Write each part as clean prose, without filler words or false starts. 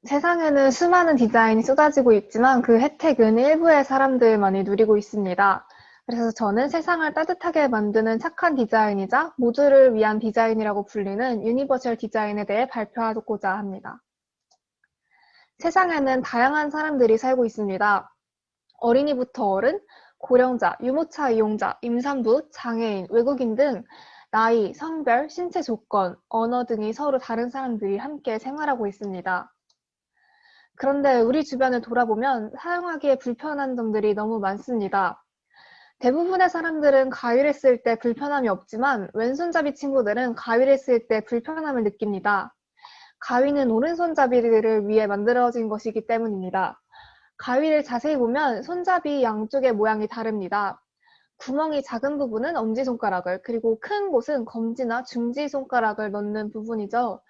세상에는 수많은 디자인이 쏟아지고 있지만 그 혜택은 일부의 사람들만이 누리고 있습니다. 그래서 저는 세상을 따뜻하게 만드는 착한 디자인이자 모두를 위한 디자인이라고 불리는 유니버셜 디자인에 대해 발표하고자 합니다. 세상에는 다양한 사람들이 살고 있습니다. 어린이부터 어른, 고령자, 유모차 이용자, 임산부, 장애인, 외국인 등 나이, 성별, 신체 조건, 언어 등이 서로 다른 사람들이 함께 생활하고 있습니다. 그런데 우리 주변을 돌아보면 사용하기에 불편한 점들이 너무 많습니다. 대부분의 사람들은 가위를 쓸 때 불편함이 없지만 왼손잡이 친구들은 가위를 쓸 때 불편함을 느낍니다. 가위는 오른손잡이를 위해 만들어진 것이기 때문입니다. 가위를 자세히 보면 손잡이 양쪽의 모양이 다릅니다. 구멍이 작은 부분은 엄지손가락을, 그리고 큰 곳은 검지나 중지손가락을 넣는 부분이죠.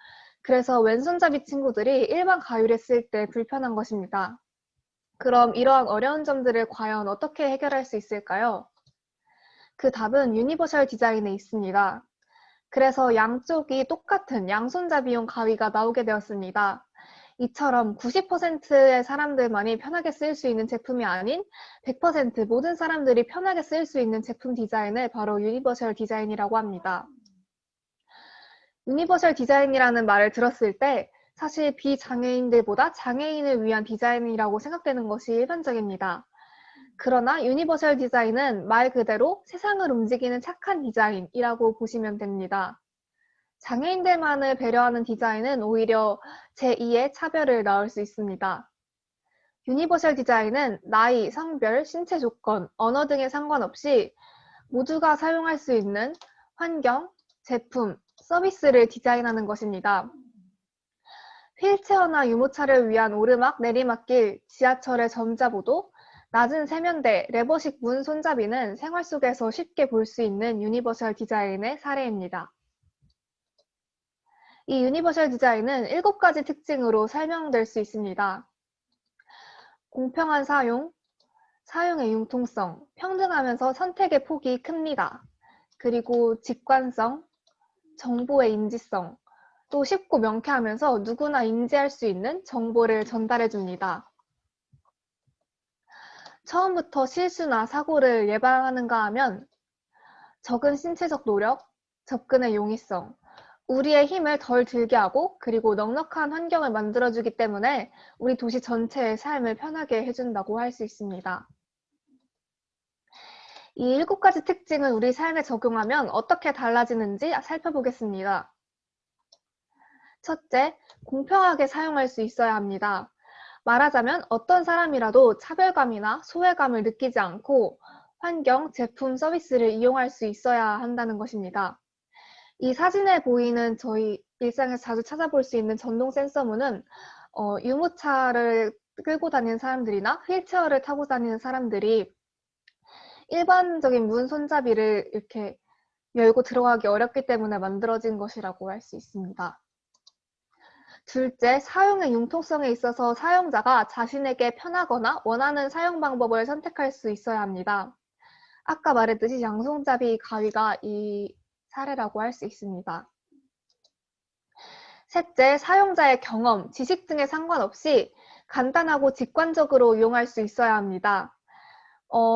그래서 왼손잡이 친구들이 일반 가위를 쓸 때 불편한 것입니다. 그럼 이러한 어려운 점들을 과연 어떻게 해결할 수 있을까요? 그 답은 유니버셜 디자인에 있습니다. 그래서 양쪽이 똑같은 양손잡이용 가위가 나오게 되었습니다. 이처럼 90%의 사람들만이 편하게 쓸 수 있는 제품이 아닌 100% 모든 사람들이 편하게 쓸 수 있는 제품 디자인을 바로 유니버셜 디자인이라고 합니다. 유니버셜 디자인이라는 말을 들었을 때 사실 비장애인들보다 장애인을 위한 디자인이라고 생각되는 것이 일반적입니다. 그러나 유니버셜 디자인은 말 그대로 세상을 움직이는 착한 디자인이라고 보시면 됩니다. 장애인들만을 배려하는 디자인은 오히려 제2의 차별을 낳을 수 있습니다. 유니버셜 디자인은 나이, 성별, 신체 조건, 언어 등에 상관없이 모두가 사용할 수 있는 환경, 제품, 서비스를 디자인하는 것입니다. 휠체어나 유모차를 위한 오르막, 내리막길, 지하철의 점자보도, 낮은 세면대, 레버식 문 손잡이는 생활 속에서 쉽게 볼 수 있는 유니버셜 디자인의 사례입니다. 이 유니버셜 디자인은 7가지 특징으로 설명될 수 있습니다. 공평한 사용, 사용의 융통성, 평등하면서 선택의 폭이 큽니다. 그리고 직관성, 정보의 인지성, 또 쉽고 명쾌하면서 누구나 인지할 수 있는 정보를 전달해 줍니다. 처음부터 실수나 사고를 예방하는가 하면 적은 신체적 노력, 접근의 용이성, 우리의 힘을 덜 들게 하고 그리고 넉넉한 환경을 만들어주기 때문에 우리 도시 전체의 삶을 편하게 해준다고 할 수 있습니다. 이 7가지 특징을 우리 삶에 적용하면 어떻게 달라지는지 살펴보겠습니다. 첫째, 공평하게 사용할 수 있어야 합니다. 말하자면 어떤 사람이라도 차별감이나 소외감을 느끼지 않고 환경, 제품, 서비스를 이용할 수 있어야 한다는 것입니다. 이 사진에 보이는 저희 일상에서 자주 찾아볼 수 있는 전동 센서문은 유모차를 끌고 다니는 사람들이나 휠체어를 타고 다니는 사람들이 일반적인 문 손잡이를 이렇게 열고 들어가기 어렵기 때문에 만들어진 것이라고 할 수 있습니다. 둘째, 사용의 융통성에 있어서 사용자가 자신에게 편하거나 원하는 사용 방법을 선택할 수 있어야 합니다. 아까 말했듯이 양손잡이 가위가 이 사례라고 할 수 있습니다. 셋째, 사용자의 경험, 지식 등에 상관없이 간단하고 직관적으로 이용할 수 있어야 합니다.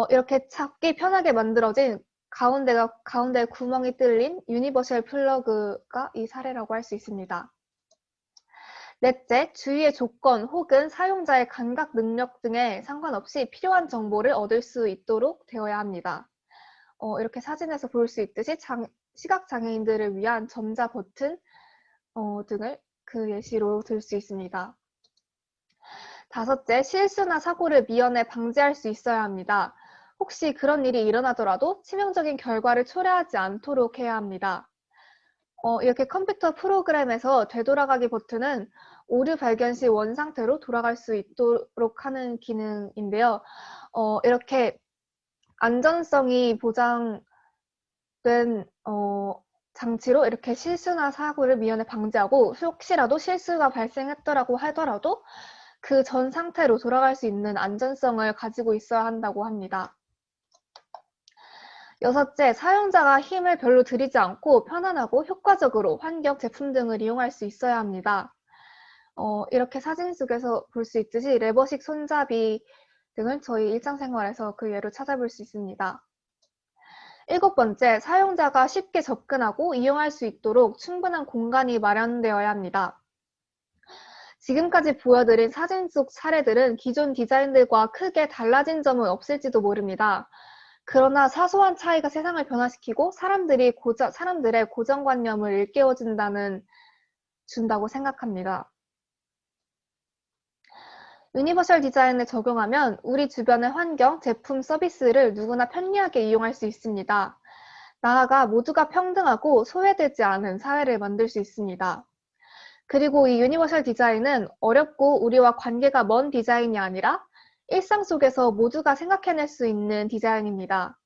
이렇게 찾기 편하게 만들어진 가운데 구멍이 뚫린 유니버셜 플러그가 이 사례라고 할 수 있습니다. 넷째, 주위의 조건 혹은 사용자의 감각 능력 등에 상관없이 필요한 정보를 얻을 수 있도록 되어야 합니다. 이렇게 사진에서 볼 수 있듯이 시각장애인들을 위한 점자 버튼 등을 그 예시로 들 수 있습니다. 다섯째, 실수나 사고를 미연에 방지할 수 있어야 합니다. 혹시 그런 일이 일어나더라도 치명적인 결과를 초래하지 않도록 해야 합니다. 이렇게 컴퓨터 프로그램에서 되돌아가기 버튼은 오류 발견 시 원상태로 돌아갈 수 있도록 하는 기능인데요. 이렇게 안전성이 보장된 장치로 이렇게 실수나 사고를 미연에 방지하고 혹시라도 실수가 발생했더라고 하더라도 그 전 상태로 돌아갈 수 있는 안전성을 가지고 있어야 한다고 합니다. 여섯째, 사용자가 힘을 별로 들이지 않고 편안하고 효과적으로 환경, 제품 등을 이용할 수 있어야 합니다. 이렇게 사진 속에서 볼 수 있듯이 레버식 손잡이 등을 저희 일상생활에서 그 예로 찾아볼 수 있습니다. 7번째, 사용자가 쉽게 접근하고 이용할 수 있도록 충분한 공간이 마련되어야 합니다. 지금까지 보여드린 사진 속 사례들은 기존 디자인들과 크게 달라진 점은 없을지도 모릅니다. 그러나 사소한 차이가 세상을 변화시키고 사람들의 고정관념을 준다고 생각합니다. 유니버셜 디자인을 적용하면 우리 주변의 환경, 제품, 서비스를 누구나 편리하게 이용할 수 있습니다. 나아가 모두가 평등하고 소외되지 않은 사회를 만들 수 있습니다. 그리고 이 유니버셜 디자인은 어렵고 우리와 관계가 먼 디자인이 아니라 일상 속에서 모두가 생각해낼 수 있는 디자인입니다.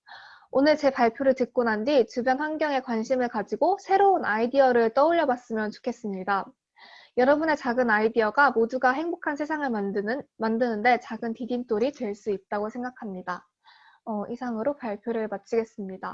오늘 제 발표를 듣고 난 뒤 주변 환경에 관심을 가지고 새로운 아이디어를 떠올려 봤으면 좋겠습니다. 여러분의 작은 아이디어가 모두가 행복한 세상을 만드는데 작은 디딤돌이 될 수 있다고 생각합니다. 이상으로 발표를 마치겠습니다.